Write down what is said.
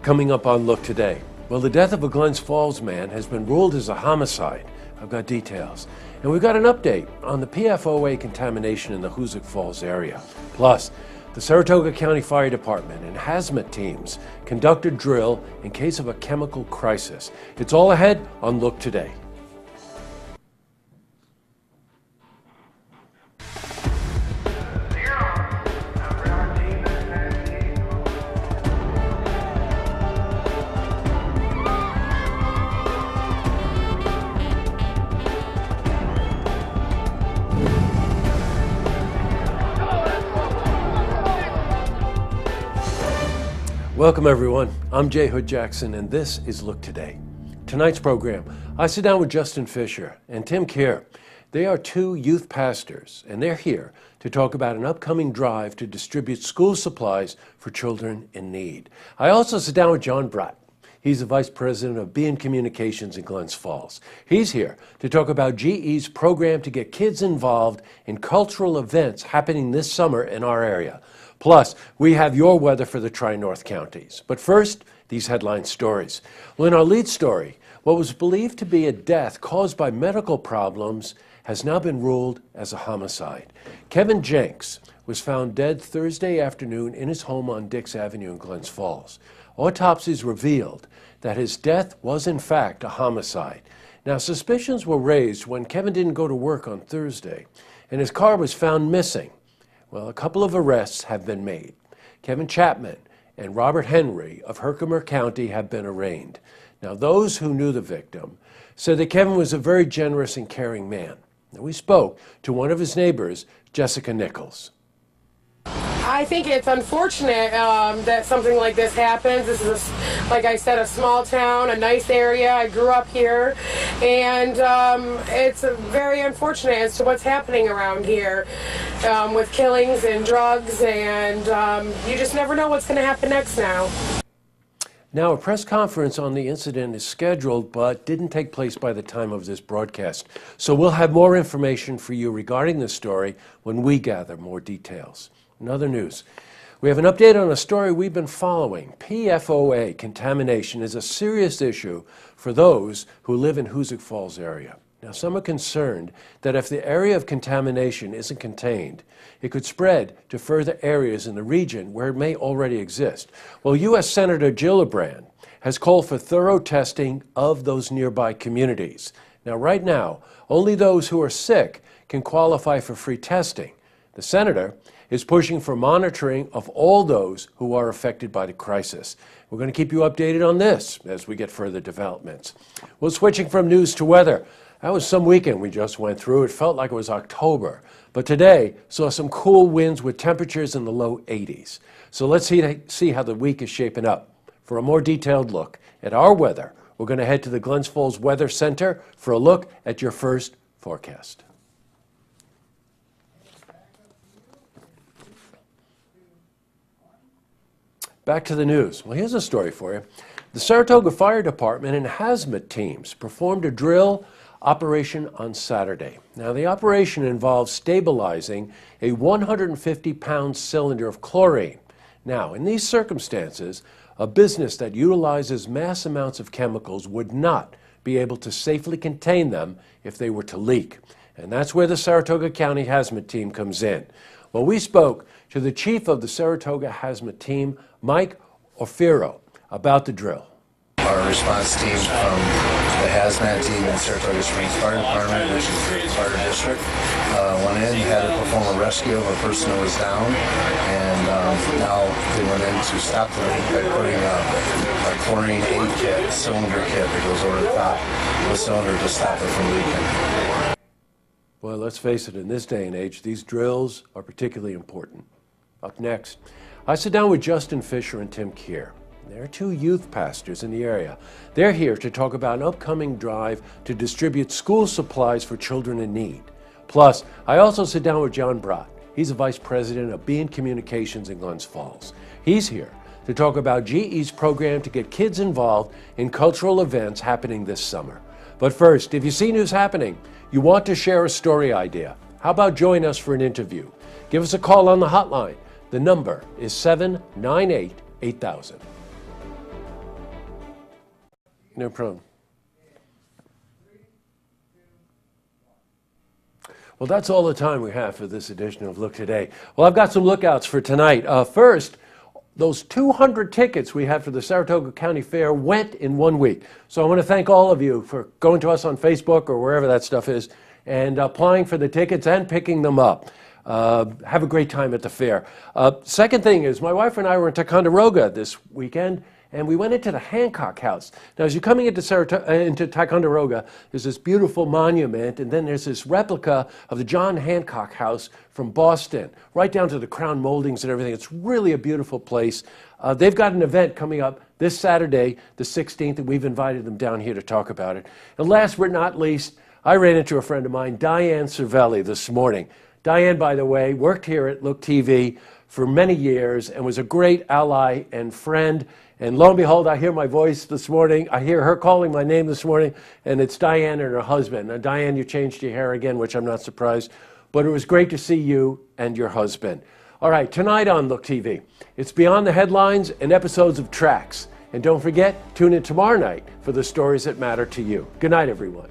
Coming up on Look Today. Well, the death of a Glens Falls man has been ruled as a homicide. I've got details. And we've got an update on the PFOA contamination in the Hoosick Falls area. Plus, the Saratoga County Fire Department and hazmat teams conduct a drill in case of a chemical crisis. It's all ahead on Look Today. Welcome everyone, I'm Jay Hood Jackson and this is Look Today. Tonight's program, I sit down with Justin Fisher and Tim Keir. They are two youth pastors and they're here to talk about an upcoming drive to distribute school supplies for children in need. I also sit down with John Bratt. He's the Vice President of B&N Communications in Glens Falls. He's here to talk about GE's program to get kids involved in cultural events happening this summer in our area. Plus, we have your weather for the Tri-North counties. But first, these headline stories. Well, in our lead story, what was believed to be a death caused by medical problems has now been ruled as a homicide. Kevin Jenks was found dead Thursday afternoon in his home on Dix Avenue in Glens Falls. Autopsies revealed that his death was in fact a homicide. Now, suspicions were raised when Kevin didn't go to work on Thursday, and his car was found missing. Well, a couple of arrests have been made. Kevin Chapman and Robert Henry of Herkimer County have been arraigned. Now, those who knew the victim said that Kevin was a very generous and caring man. Now, we spoke to one of his neighbors, Jessica Nichols. I think it's unfortunate that something like this happens. This is, like I said, a small town, a nice area. I grew up here, and it's very unfortunate as to what's happening around here with killings and drugs, and you just never know what's going to happen next now. Now, a press conference on the incident is scheduled, but didn't take place by the time of this broadcast. So we'll have more information for you regarding this story when we gather more details. In other news, we have an update on a story we've been following. PFOA contamination is a serious issue for those who live in Hoosick Falls area. Now, some are concerned that if the area of contamination isn't contained, it could spread to further areas in the region where it may already exist. Well, U.S. Senator Gillibrand has called for thorough testing of those nearby communities. Now, right now, only those who are sick can qualify for free testing. The senator is pushing for monitoring of all those who are affected by the crisis. We're going to keep you updated on this as we get further developments. Well, switching from news to weather. That was some weekend we just went through. It felt like it was October. But today saw some cool winds with temperatures in the low 80s. So let's see how the week is shaping up. For a more detailed look at our weather, we're going to head to the Glens Falls Weather Center for a look at your first forecast. Back to the news. Well, here's a story for you. The Saratoga Fire Department and hazmat teams performed a drill operation on Saturday. Now, the operation involves stabilizing a 150-pound cylinder of chlorine. Now, in these circumstances, a business that utilizes mass amounts of chemicals would not be able to safely contain them if they were to leak. And that's where the Saratoga County hazmat team comes in. Well, we spoke to the chief of the Saratoga hazmat team, Mike Orfero, about the drill. Our response team from the hazmat team in Saratoga Springs Fire Department, which is the fire district, went in, had to perform a rescue of a person who was down, and now they went in to stop the leak by putting a chlorine aid kit, cylinder kit that goes over the top of the cylinder to stop it from leaking. Well, let's face it, in this day and age, these drills are particularly important. Up next, I sit down with Justin Fisher and Tim Keir. They're two youth pastors in the area. They're here to talk about an upcoming drive to distribute school supplies for children in need. Plus, I also sit down with John Bratt. He's the Vice President of B&N Communications in Glens Falls. He's here to talk about GE's program to get kids involved in cultural events happening this summer. But first, if you see news happening, you want to share a story idea, how about join us for an interview? Give us a call on the hotline. The number is 798-8000. No problem. Well, that's all the time we have for this edition of Look Today. Well, I've got some lookouts for tonight. First, those 200 tickets we had for the Saratoga County Fair went in 1 week. So I want to thank all of you for going to us on Facebook or wherever that stuff is and applying for the tickets and picking them up. Have a great time at the fair. Second thing is, my wife and I were in Ticonderoga this weekend, and we went into the Hancock House. Now, as you're coming into Ticonderoga, there's this beautiful monument, and then there's this replica of the John Hancock House from Boston, right down to the crown moldings and everything. It's really a beautiful place. They've got an event coming up this Saturday, the 16th, and we've invited them down here to talk about it. And last but not least, I ran into a friend of mine, Diane Cervelli, this morning. Diane, by the way, worked here at Look TV for many years and was a great ally and friend. And lo and behold, I hear my voice this morning. I hear her calling my name this morning, and it's Diane and her husband. Now, Diane, you changed your hair again, which I'm not surprised, but it was great to see you and your husband. All right, tonight on Look TV, it's Beyond the Headlines and episodes of Tracks. And don't forget, tune in tomorrow night for the stories that matter to you. Good night, everyone.